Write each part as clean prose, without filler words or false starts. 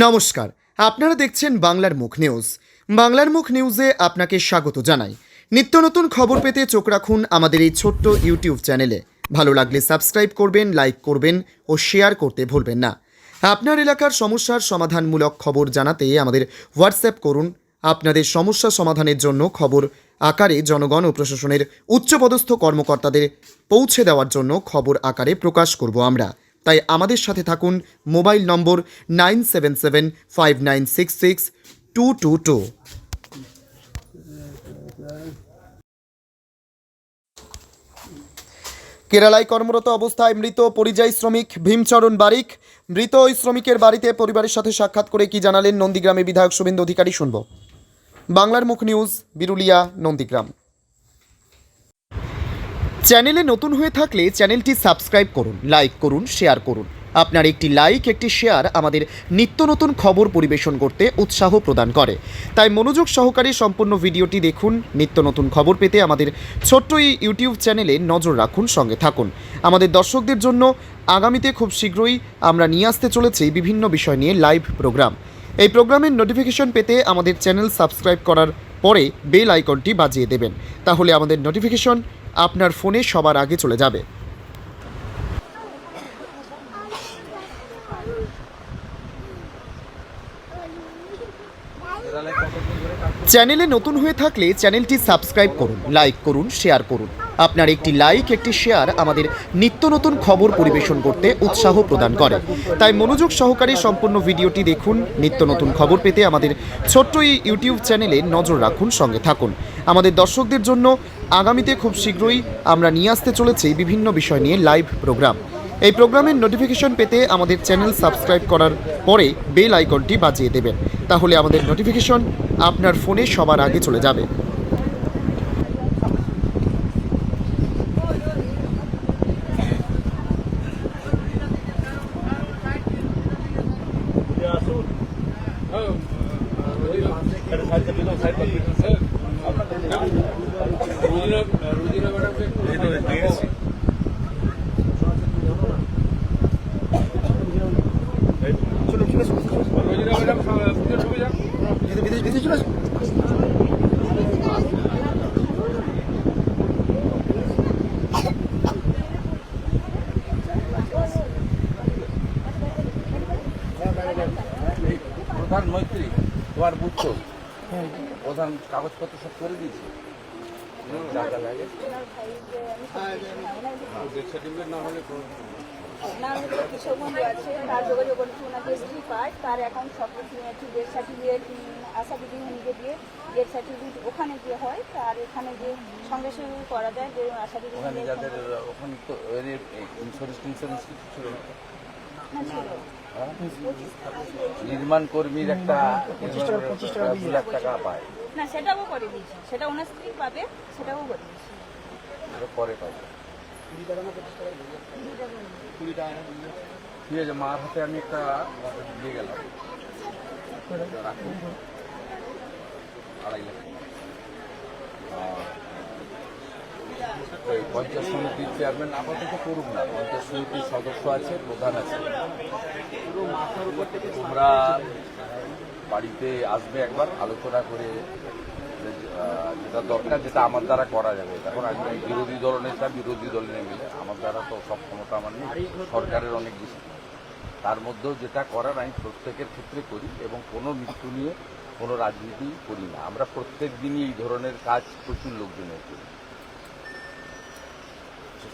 নমস্কার, আপনারা দেখছেন বাংলার মুখ নিউজ। বাংলার মুখ নিউজে আপনাকে স্বাগত জানাই। নিত্য নতুন খবর পেতে চোখ রাখুন আমাদের এই ছোট্ট ইউটিউব চ্যানেলে। ভালো লাগলে সাবস্ক্রাইব করবেন, লাইক করবেন ও শেয়ার করতে ভুলবেন না। আপনার এলাকার সমস্যার সমাধানমূলক খবর জানাতে আমাদের হোয়াটসঅ্যাপ করুন। আপনাদের সমস্যা সমাধানের জন্য খবর আকারে জনগণ ও প্রশাসনের উচ্চপদস্থ কর্মকর্তাদের পৌঁছে দেওয়ার জন্য খবর আকারে প্রকাশ করব আমরা। তাই আমাদের সাথে থাকুন। মোবাইল নম্বর 9775966222। কেরালায় কর্মরত অবস্থায় মৃত পরিযায়ী শ্রমিক ভীমচরণ বারিক। মৃত ওই শ্রমিকের বাড়িতে পরিবারের সাথে সাক্ষাৎ করে কি জানালেন নন্দীগ্রামে বিধায়ক শুভেন্দু অধিকারী, শুনব। বাংলার মুখ নিউজ, বিরুলিয়া, নন্দীগ্রাম। চ্যানেলে নতুন হয়ে থাকলে চ্যানেলটি সাবস্ক্রাইব করুন, লাইক করুন, শেয়ার করুন। আপনার একটি লাইক, একটি শেয়ার আমাদের নিত্য নতুন খবর পরিবেশন করতে উৎসাহ প্রদান করে। তাই মনোযোগ সহকারে সম্পূর্ণ ভিডিওটি দেখুন। নিত্য নতুন খবর পেতে আমাদের ছোট্ট এই ইউটিউব চ্যানেলে নজর রাখুন, সঙ্গে থাকুন। আমাদের দর্শকদের জন্য আগামীতে খুব শীঘ্রই আমরা নিয়ে আসতে চলেছি বিভিন্ন বিষয় নিয়ে লাইভ প্রোগ্রাম। এই প্রোগ্রামের নোটিফিকেশন পেতে আমাদের চ্যানেল সাবস্ক্রাইব করার পরে বেল আইকনটি বাজিয়ে দেবেন। তাহলে আমাদের নোটিফিকেশন আপনার ফোনে সবার আগে চলে যাবে। চ্যানেলে নতুন হয়ে থাকলে চ্যানেলটি সাবস্ক্রাইব করুন, লাইক করুন, শেয়ার করুন। আপনার একটি লাইক, একটি শেয়ার আমাদের নিত্য নতুন খবর পরিবেশন করতে উৎসাহ প্রদান করে। তাই মনোযোগ সহকারে সম্পূর্ণ ভিডিওটি দেখুন। নিত্য নতুন খবর পেতে আমাদের ছোট্ট এই ইউটিউব চ্যানেলে নজর রাখুন, সঙ্গে থাকুন। আমাদের দর্শকদের জন্য আগামীতে খুব শীঘ্রই আমরা নিয়ে আসতে চলেছি বিভিন্ন বিষয় নিয়ে লাইভ প্রোগ্রাম। এই প্রোগ্রামের নোটিফিকেশন পেতে আমাদের চ্যানেল সাবস্ক্রাইব করার পরে বেল আইকনটি বাজিয়ে দেবেন। তাহলে আমাদের নোটিফিকেশন আপনার ফোনে সবার আগে চলে যাবে। প্রধান মৈত্রী তোমার বুঝছো প্রধান কাগজপত্র সব করে দিয়েছে। টাকা লাগে কৃষক বন্ধু আছে, তার যোগাযোগ করছি ওনাকে স্ত্রী পার্ট, তার অ্যাকাউন্ট সব ডেথ সার্টিফিকেট আশা দিদি নিজে দিয়ে ডেথ সার্টিফিকেট ওখানে গিয়ে হয়। তার এখানে যে সঙ্গে সঙ্গে করা যায় যে আশা দিদি ওখানে যাদের ওখানে তো ইন্স্যুরেন্স টিন্স্যুরেন্স কিছু ছিল না? নির্মাণ কর্মীর একটা 25 লাখ টাকা পায় না, সেটাও করে দিয়েছি, সেটা ওনার স্ত্রী পাবে, সেটাও করে দিয়েছি। পরে পাবে। ঠিক আছে, মার হাতে আমি একটা দিয়ে গেলাম 2.5 লাখ। পঞ্চায়েত সমিতির চেয়ারম্যান আপাতত করুক না, পঞ্চায়েত সমিতির সদস্য আছে, প্রধান আছে। তোমরা বাড়িতে আসবে একবার, আলোচনা করে যেটা দরকার, যেটা আমার দ্বারা করা যাবে। এখন আমি বিরোধী দল নেতা, বিরোধী দল নিয়ে গেলে আমার দ্বারা তো সব ক্ষমতা আমার নেই, সরকারের অনেক বেশি। তার মধ্যেও যেটা করার আমি প্রত্যেকের ক্ষেত্রে করি এবং কোনো মৃত্যু নিয়ে কোনো রাজনীতি করি না। আমরা প্রত্যেক দিনই এই ধরনের কাজ প্রচুর লোকজনের করি।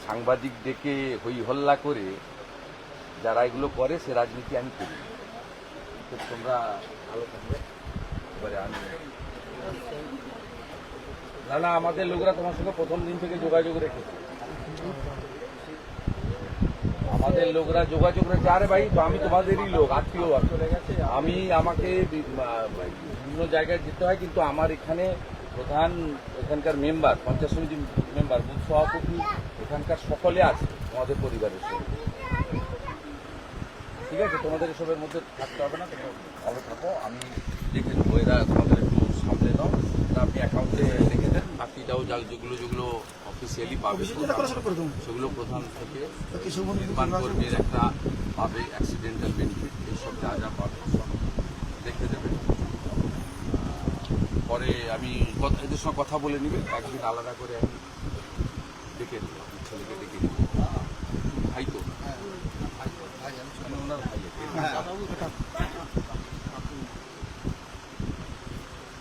সাংবাদিক ডেকে হই হল্লা করে যারা এগুলো করে সে রাজনীতি আমি করি। তোমরা ভালো থাকবে। এবারে আমি না, আমাদের লোকরা তোমার সঙ্গে প্রথম দিন থেকে যোগাযোগ রেখেছে। আমাদের লোকরা যোগাযোগ রেখেছে। আরে ভাই, আমি তোমাদেরই লোক, আত্মীয় চলে গেছে। আমাকে বিভিন্ন জায়গায় যেতে হয়, কিন্তু আমার এখানে প্রধান, এখানকার মেম্বার, পঞ্চায়েত সমিতি মেম্বার, বুথ সভাপতি, এখানকার সকলে আছে তোমাদের পরিবারের সঙ্গে। ঠিক আছে, তোমাদের এসবের মধ্যে থাকতে হবে না, তোমরা ভালো থাকো। আমি দেখে নেবো, এরা তোমাদের একটু সামলে নাও। আপনি অ্যাকাউন্টে রেখে দেন, বাকিটাও যেগুলো অফিসিয়ালি পাবে সেগুলো প্রধান থেকে নির্মাণ কর্মীর একটা পাবে, অ্যাক্সিডেন্টাল বেনিফিট, এইসব যা যা পাবে সব পরে আমি এদের সঙ্গে কথা বলে নিবে, একদিন আলাদা করে আমি ডেকে দেবো, ছেলেকে ডেকে দেবো। ভাই তো মানে ওনার ভাই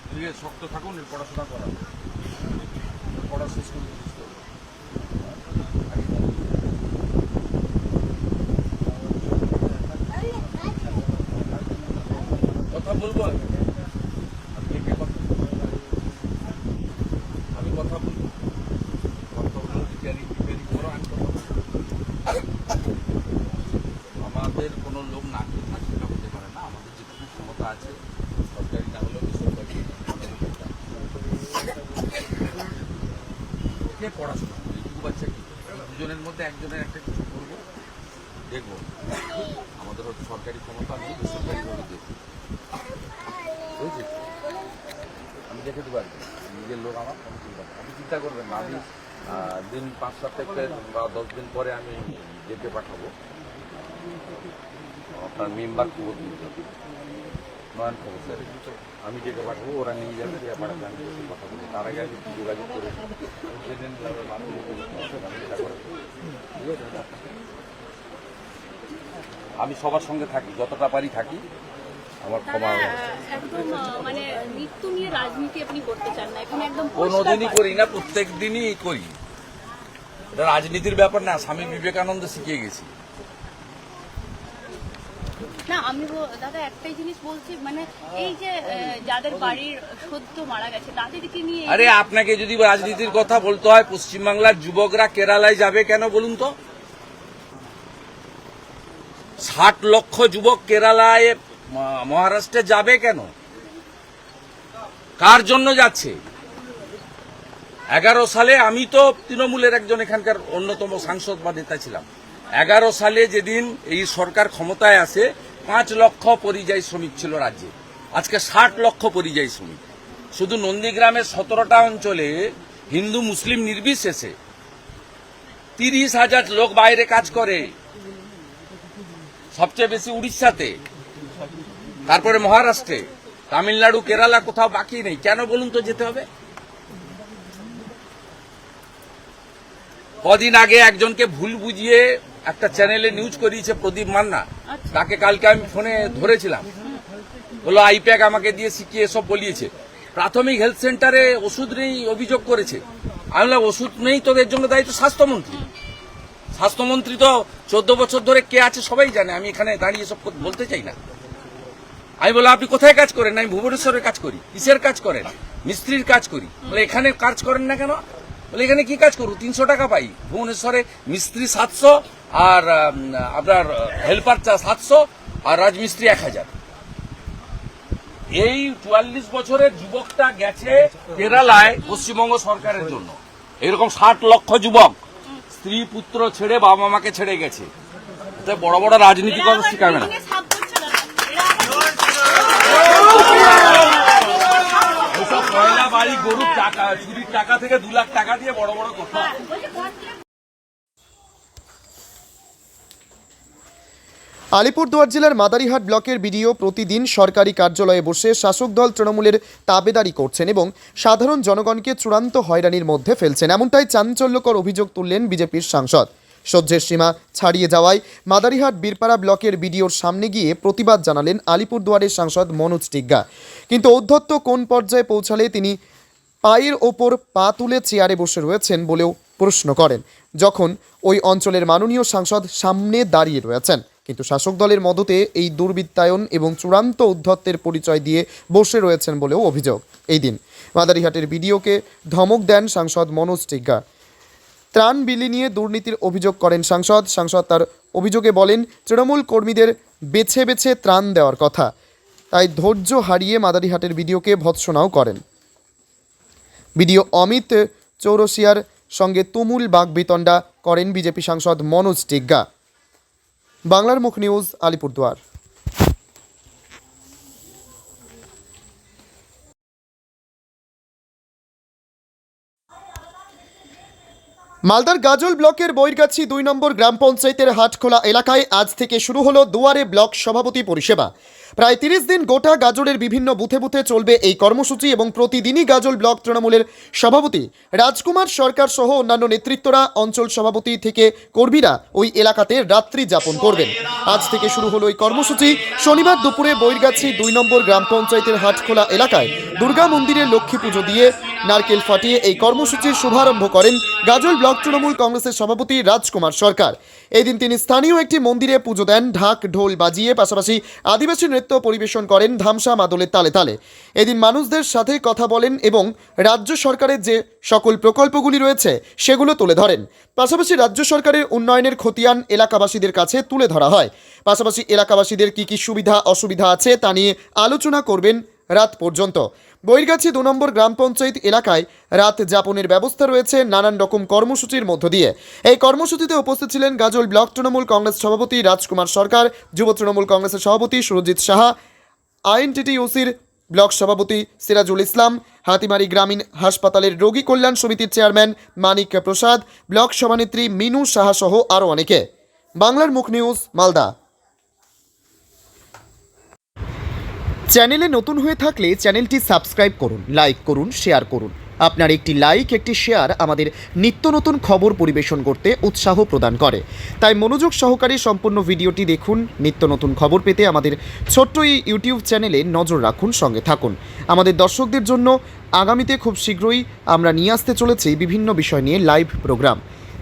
ঠিক আছে, শক্ত থাকুন, পড়াশোনা করাবো, পড়া শেষ করে বুঝতে হবে। কথা বলবো আমি কথা বলবো, আমাদের কোনো লোক না খেয়ে থাকতে হতে পারে না। আমাদের যেটুকু ক্ষমতা আছে, সরকারি না হলেও বেসরকারি, পড়াশোনা এইটুকু বাচ্চা কি দুজনের মধ্যে একজনের একটা কিছু করবো, দেখবো। আমাদের হয়তো সরকারি ক্ষমতা নেই, বেসরকারিভাবে দেখবো, বুঝেছি? আমি দেখে দেবো আর নিজের লোক আমার কোনো চিন্তা নেই, আপনি চিন্তা করবেন না। আমি দিন 5-7 থেকে বা 10 দিন পরে আমি ডেকে পাঠাবো আপনার মেম্বার খবর দিতে নয়ন খবর স্যার, আমি ডেকে পাঠাবো, ওরা নিয়ে যাবে, দিয়ে পাঠাবে, আমি ডেকে কথা বলবো। তার আগে আমি যোগাযোগ করে আমি সবার সঙ্গে থাকি, যতটা পারি থাকি, আমার ক্ষমা একদম মানে মৃত্যু নিয়ে রাজনীতি আপনি করতে চান না, এখন একদম কোনোদিনই করি না, প্রত্যেক দিনই করি। এটা রাজনীতির ব্যাপার না, স্বামী বিবেকানন্দ শিখিয়ে গেছি। না আমি দাদা একটাই জিনিস বলছি, মানে এই যে যাদের বাড়ির সদ্য মারা গেছে তাদেরকে নিয়ে, আরে আপনাকে যদি রাজনীতির কথা বলতে হয়, পশ্চিমবাংলার যুবকরা কেরালায় যাবে কেন বলুন তো? 60 লক্ষ যুবক কেরালায় মহারাষ্ট্রে যাবে কেন? কার জন্য যাচ্ছে? 11 সালে আমি তো তৃণমূলের একজন এখানকার অন্যতম সাংসদ বা নেতা ছিলাম। 11 সালে যেদিন এই সরকার ক্ষমতায় আসে 5 লক্ষ পরিযায়ী শ্রমিক ছিল রাজ্যে, আজকে 60 লক্ষ পরিযায়ী শ্রমিক। শুধু নন্দীগ্রামের 17টা অঞ্চলে হিন্দু মুসলিম নির্বিশেষে 30,000 লোক বাইরে কাজ করে, সবচেয়ে বেশি উড়িষ্যাতে, তারপরে মহারাষ্ট্রে, তামিলনাড়ু, কেরালা, কোথাও বাকি নেই। কেন বলুন তো যেতে হবে? কদিন আগে একজনকে ভুল বুঝিয়ে একটা চ্যানেলে নিউজ করিয়েছে প্রদীপ মান্না, তাকে কালকে আমি ফোনে ধরেছিলাম, বললো আইপ্যাক আমাকে দিয়ে শিখিয়ে এসব বলিয়েছে। প্রাথমিক হেলথ সেন্টারে ওষুধ নেই অভিযোগ করেছে। আমি বললাম ওষুধ নেই, তোদের জন্য দায়িত্ব স্বাস্থ্যমন্ত্রী। স্বাস্থ্যমন্ত্রী তো 14 বছর ধরে কে আছে সবাই জানে, আমি এখানে দাঁড়িয়ে সব বলতে চাই না। আমি বললাম আপনি কোথায় কাজ করেন? আমি ভুবনেশ্বরে কাজ করি। কিসের কাজ করেন? মিস্ত্রির কাজ করি। বলে এখানে কাজ করেন না কেন? বলে এখানে কি কাজ করবো, 300 টাকা পাই। ভুবনেশ্বরে মিস্ত্রি 700, আর আপনার হেল্পার 700, আর রাজমিস্ত্রি 1000। এই 44 বছরের যুবকটা গেছে কেরালায় পশ্চিমবঙ্গ সরকারের জন্য। এরকম 60 লক্ষ যুবক স্ত্রী পুত্র ছেড়ে বাবা মাকে ছেড়ে গেছে। বড় বড় রাজনীতি কথা শিখাবে না। ওসব পয়লা বাড়ি গরুর টাকা, চুরির টাকা থেকে 2 লাখ টাকা দিয়ে বড় বড় কথা। আলিপুরদুয়ার জেলার মাদারিহাট ব্লকের বিডিও প্রতিদিন সরকারি কার্যালয়ে বসে শাসক দল তৃণমূলের তাবেদারি করছেন এবং সাধারণ জনগণকে চূড়ান্ত হয়রানির মধ্যে ফেলছেন, এমনটাই চাঞ্চল্যকর অভিযোগ তুললেন বিজেপির সাংসদ। সহ্যের সীমা ছাড়িয়ে যাওয়ায় মাদারিহাট বীরপাড়া ব্লকের বিডিওর সামনে গিয়ে প্রতিবাদ জানালেন আলিপুরদুয়ারের সাংসদ মনোজ টিগ্গা। কিন্তু ঔদ্ধত্য কোন পর্যায়ে পৌঁছালে তিনি পায়ের ওপর পা তুলে চেয়ারে বসে রয়েছেন বলেও প্রশ্ন করেন, যখন ওই অঞ্চলের মাননীয় সাংসদ সামনে দাঁড়িয়ে রয়েছেন। কিন্তু শাসক দলের মদতে এই দুর্বৃত্তায়ন এবং চূড়ান্ত ঔদ্ধত্যের পরিচয় দিয়ে বসে রয়েছেন বলেও অভিযোগ। এই দিন মাদারিহাটের বিডিওকে ধমক দেন সাংসদ মনোজ টিগ্গা। ত্রাণ বিলি নিয়ে দুর্নীতির অভিযোগ করেন সাংসদ তার অভিযোগে বলেন তৃণমূল কর্মীদের বেছে বেছে ত্রাণ দেওয়ার কথা, তাই ধৈর্য হারিয়ে মাদারিহাটের বিডিওকে ভৎসনাও করেন। বিডিও অমিত চৌরসিয়ার সঙ্গে তুমুল বাকবিতণ্ডা করেন বিজেপি সাংসদ মনোজ টিগ্গা। বাংলার মুখ নিউজ, আলিপুরদুয়ার। মালদার গাজল ব্লকের বৈরগাছি 2 নম্বর গ্রাম পঞ্চায়েতের হাটখোলা এলাকায় আজ থেকে শুরু হলো দুয়ারে ব্লক সভাপতি পরিষেবা। প্রায় 30 দিন গোটা গাজলের বিভিন্ন বুথে বুথে চলবে এই কর্মসূচি এবং প্রতিদিনই গাজল ব্লক তৃণমূলের সভাপতি রাজকুমার সরকার সহ অন্যান্য নেতৃত্বরা অঞ্চল সভাপতি থেকে কর্মীরা ওই এলাকাতে রাত্রি যাপন করবেন। আজ থেকে শুরু হলো এই কর্মসূচি। শনিবার দুপুরে বৈরগাছি 2 নম্বর গ্রাম পঞ্চায়েতের হাটখোলা এলাকায় দুর্গা মন্দিরে লক্ষ্মী পুজো দিয়ে নারকেল ফাটিয়ে এই কর্মসূচির শুভারম্ভ করেন গাজল ব্লক তৃণমূল কংগ্রেসের সভাপতি রাজকুমার সরকার। এই দিন তিনি স্থানীয় একটি মন্দিরে পুজো দেন, ঢাক ঢোল বাজিয়ে, পাশাপাশি আদিবাসী নৃত্য পরিবেশন করেন ধামসা মাদলের তালে তালে। এদিন মানুষদের সাথে কথা বলেন এবং রাজ্য সরকারের যে সকল প্রকল্পগুলি রয়েছে সেগুলো তুলে ধরেন। পাশাপাশি রাজ্য সরকারের উন্নয়নের খতিয়ান এলাকাবাসীদের কাছে তুলে ধরা হয়। পাশাপাশি এলাকাবাসীদের কী কী সুবিধা অসুবিধা আছে তা নিয়ে আলোচনা করবেন রাত পর্যন্ত। বৈরগাছি 2 নম্বর গ্রাম পঞ্চায়েত এলাকায় রাত যাপনের ব্যবস্থা রয়েছে নানান রকম কর্মসূচির মধ্য দিয়ে। এই কর্মসূচিতে উপস্থিত ছিলেন গাজল ব্লক তৃণমূল কংগ্রেস সভাপতি রাজকুমার সরকার, যুব তৃণমূল কংগ্রেসের সভাপতি সুরজিৎ সাহা, আইএনটিটিইউসির ব্লক সভাপতি সিরাজুল ইসলাম, হাতিমারি গ্রামীণ হাসপাতালের রোগী কল্যাণ সমিতির চেয়ারম্যান মানিক প্রসাদ, ব্লক সভানেত্রী মিনু সাহা সহ আরও অনেকে। বাংলার মুখ নিউজ, মালদা। চ্যানেলে নতুন হয়ে থাকলে চ্যানেলটি সাবস্ক্রাইব করুন, লাইক করুন, শেয়ার করুন। আপনার একটি লাইক একটি শেয়ার আমাদের নিত্য নতুন খবর পরিবেশন করতে উৎসাহ প্রদান করে। তাই মনোযোগ সহকারে সম্পূর্ণ ভিডিওটি দেখুন। নিত্য নতুন খবর পেতে আমাদের ছোট্ট এই ইউটিউব চ্যানেলে নজর রাখুন, সঙ্গে থাকুন। আমাদের দর্শকদের জন্য আগামীতে খুব শীঘ্রই আমরা নিয়ে আসতে চলেছি বিভিন্ন বিষয় নিয়ে লাইভ প্রোগ্রাম।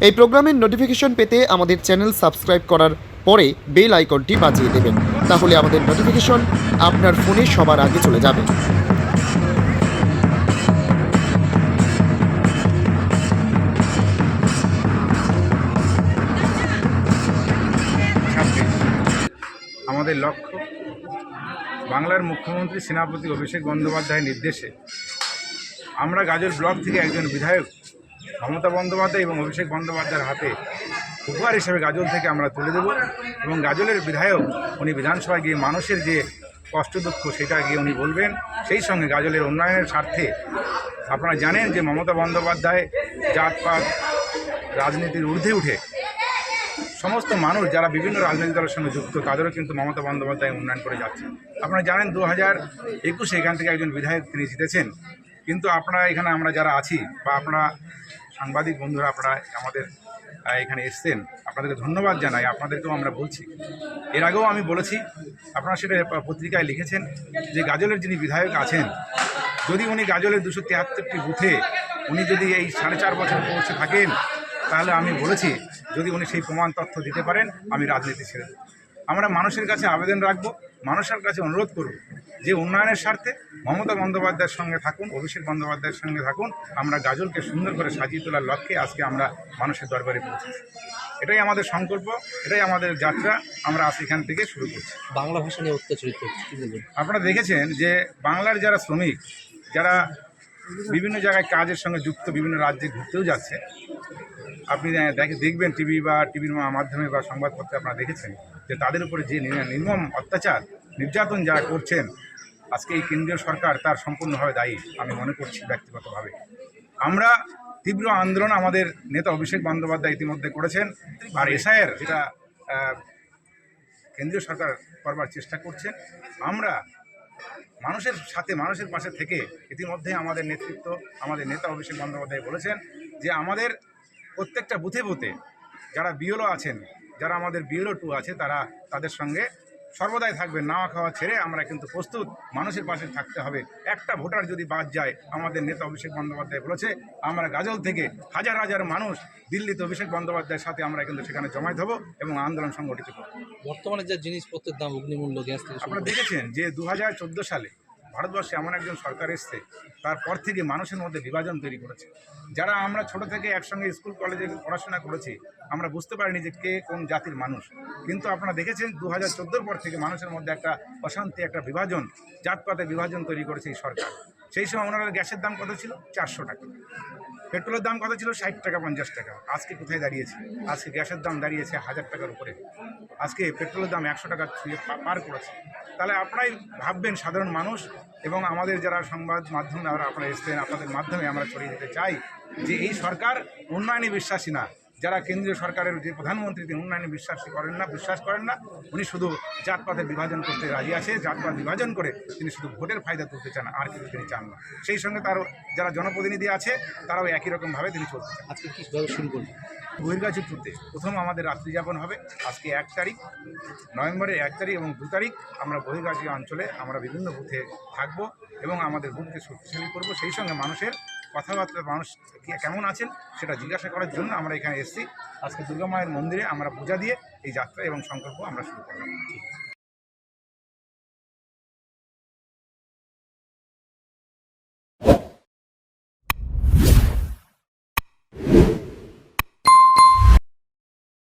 এই প্রোগ্রামের নোটিফিকেশন পেতে আমাদের চ্যানেল সাবস্ক্রাইব করার পরে বেল আইকনটি বাজিয়ে দেবেন, তাহলে আমাদের নোটিফিকেশন আপনার ফোনে সবার আগে চলে যাবে। আমাদের লক্ষ্য বাংলার মুখ্যমন্ত্রী সেনাপতি অভিষেক বন্দ্যোপাধ্যায়ের নির্দেশে আমরা গাজল ব্লক থেকে একজন বিধায়ক মমতা বন্দ্যোপাধ্যায় এবং অভিষেক বন্দ্যোপাধ্যায়ের হাতে উপহার হিসেবে গাজল থেকে আমরা তুলে দেব এবং গাজলের বিধায়ক উনি বিধানসভায় গিয়ে মানুষের যে কষ্ট দুঃখ সেটা গিয়ে উনি বলবেন। সেই সঙ্গে গাজলের উন্নয়নের স্বার্থে আপনারা জানেন যে মমতা বন্দ্যোপাধ্যায় জাতপাত রাজনীতির ঊর্ধ্বে উঠে সমস্ত মানুষ যারা বিভিন্ন রাজনৈতিক দলের সঙ্গে যুক্ত তাদেরও কিন্তু মমতা বন্দ্যোপাধ্যায় উন্নয়ন করে যাচ্ছে। আপনারা জানেন 2021 এখান থেকে একজন বিধায়ক তিনি জিতেছেন, কিন্তু আপনারা এখানে আমরা যারা আছি বা আপনারা সাংবাদিক বন্ধুরা আপনারা আমাদের এখানে এসছেন, আপনাদেরকে ধন্যবাদ জানাই। আপনাদেরকেও আমরা বলছি, এর আগেও আমি বলেছি, আপনারা সেটা পত্রিকায় লিখেছেন যে গাজলের যিনি বিধায়ক আছেন, যদি উনি গাজলের 273টি বুথে উনি যদি এই 4.5 বছর পৌঁছে থাকেন, তাহলে আমি বলেছি যদি উনি সেই প্রমাণ তথ্য দিতে পারেন আমি রাজনীতি ছেড়ে দেব। আমরা মানুষের কাছে আবেদন রাখবো, মানুষের কাছে অনুরোধ করব যে উন্নয়নের স্বার্থে মমতা বন্দ্যোপাধ্যায়ের সঙ্গে থাকুন, অভিষেক বন্দ্যোপাধ্যায়ের সঙ্গে থাকুন। আমরা গাজলকে সুন্দর করে সাজিয়ে তোলার লক্ষ্যে আজকে আমরা মানুষের দরবারে পৌঁছেছি। এটাই আমাদের সংকল্প, এটাই আমাদের যাত্রা। আমরা আজ এখান থেকে শুরু করছি। বাংলা ভাষা নিয়ে অত্যাচারিত আপনারা দেখেছেন যে বাংলার যারা শ্রমিক, যারা বিভিন্ন জায়গায় কাজের সঙ্গে যুক্ত, বিভিন্ন রাজ্যে ঘুরতেও যাচ্ছে, আপনি দেখবেন টিভি বা টিভির মাধ্যমে বা সংবাদপত্রে আপনারা দেখেছেন যে তাদের উপরে যে নির্মম অত্যাচার নির্যাতন যারা করছেন, আজকে এই কেন্দ্রীয় সরকার তার সম্পূর্ণভাবে দায়ী আমি মনে করছি ব্যক্তিগতভাবে। আমরা তীব্র আন্দোলন আমাদের নেতা অভিষেক বন্দ্যোপাধ্যায় ইতিমধ্যে করেছেন, আর এসআইয়ের যেটা কেন্দ্রীয় সরকার করবার চেষ্টা করছেন। আমরা মানুষের সাথে মানুষের পাশে থেকে ইতিমধ্যে আমাদের নেতৃত্ব আমাদের নেতা অভিষেক বন্দ্যোপাধ্যায় বলেছেন যে আমাদের প্রত্যেকটা বুথে বুথে যারা বিএলও আছেন, যারা আমাদের বিএলও 2 আছে, তারা তাদের সঙ্গে সর্বদাই থাকবে। নাওয়া খাওয়া ছেড়ে আমরা কিন্তু প্রস্তুত, মানুষের পাশে থাকতে হবে। একটা ভোটার যদি বাদ যায়, আমাদের নেতা অভিষেক বন্দ্যোপাধ্যায় বলেছে আমরা গাজল থেকে হাজার হাজার মানুষ দিল্লিতে অভিষেক বন্দ্যোপাধ্যায়ের সাথে আমরা কিন্তু সেখানে জমায়েত হব এবং আন্দোলন সংগঠিত করব। বর্তমানে যে জিনিসপত্রের দাম, অগ্নিমূল্য, গ্যাস থেকে আপনারা দেখেছেন যে 2014 সালে ভারতবর্ষে এমন একজন সরকার এসছে, তারপর থেকে মানুষের মধ্যে বিভাজন তৈরি করেছে। যারা আমরা ছোট থেকে একসঙ্গে স্কুল কলেজে পড়াশোনা করেছি, আমরা বুঝতে পারিনি যে কে কোন জাতির মানুষ, কিন্তু আপনারা দেখেছেন 2014 পর থেকে মানুষের মধ্যে একটা অশান্তি, একটা বিভাজন, জাতপাতে বিভাজন তৈরি করেছে এই সরকার। সেই সময় ওনাদের গ্যাসের দাম কত ছিল? 400 টাকা। পেট্রোলের দাম কত ছিল 60 টাকা 50 টাকা, আজকে কোথায় দাঁড়িয়েছে? আজকে গ্যাসের দাম দাঁড়িয়েছে 1000 টাকার উপরে, আজকে পেট্রোলের দাম 100 টাকা ছুঁয়ে পার করেছে। তাহলে আপনারাই ভাববেন সাধারণ মানুষ এবং আমাদের যারা সংবাদ মাধ্যমে আপনারা এসছেন, আপনাদের মাধ্যমে আমরা ছড়িয়ে দিতে চাই যে এই সরকার উন্নয়নে বিশ্বাসী না। যারা কেন্দ্রীয় সরকারের যে প্রধানমন্ত্রী তিনি উন্নয়নে বিশ্বাস করেন না, উনি শুধু জাতপাতের বিভাজন করতে রাজি আছে, জাতপাত বিভাজন করে তিনি শুধু ভোটের ফায়দা তুলতে চান, আর কিছু তিনি চান না। সেই সঙ্গে তার যারা জনপ্রতিনিধি আছে তারাও একই রকমভাবে তিনি চলতে চান। আজকে কি ব্যবস্থা শুরু করবেন? বহির্গাছি ট্যুতে প্রথম আমাদের রাত্রি যাপন হবে আজকে 1 তারিখ, নভেম্বরের 1 তারিখ এবং 2 তারিখ আমরা বহির্গাছি অঞ্চলে আমরা বিভিন্ন বুথে থাকব এবং আমাদের বুথকে শক্তিশালী করব। সেই সঙ্গে মানুষের কথাবার্তা, মানুষ কেমন আছেন সেটা জিজ্ঞাসা করার জন্য আমরা এখানে এসেছি। আজকে দুর্গা মায়ের মন্দিরে আমরা পূজা দিয়ে এই যাত্রা এবং সংকল্প আমরা শুরু করলাম।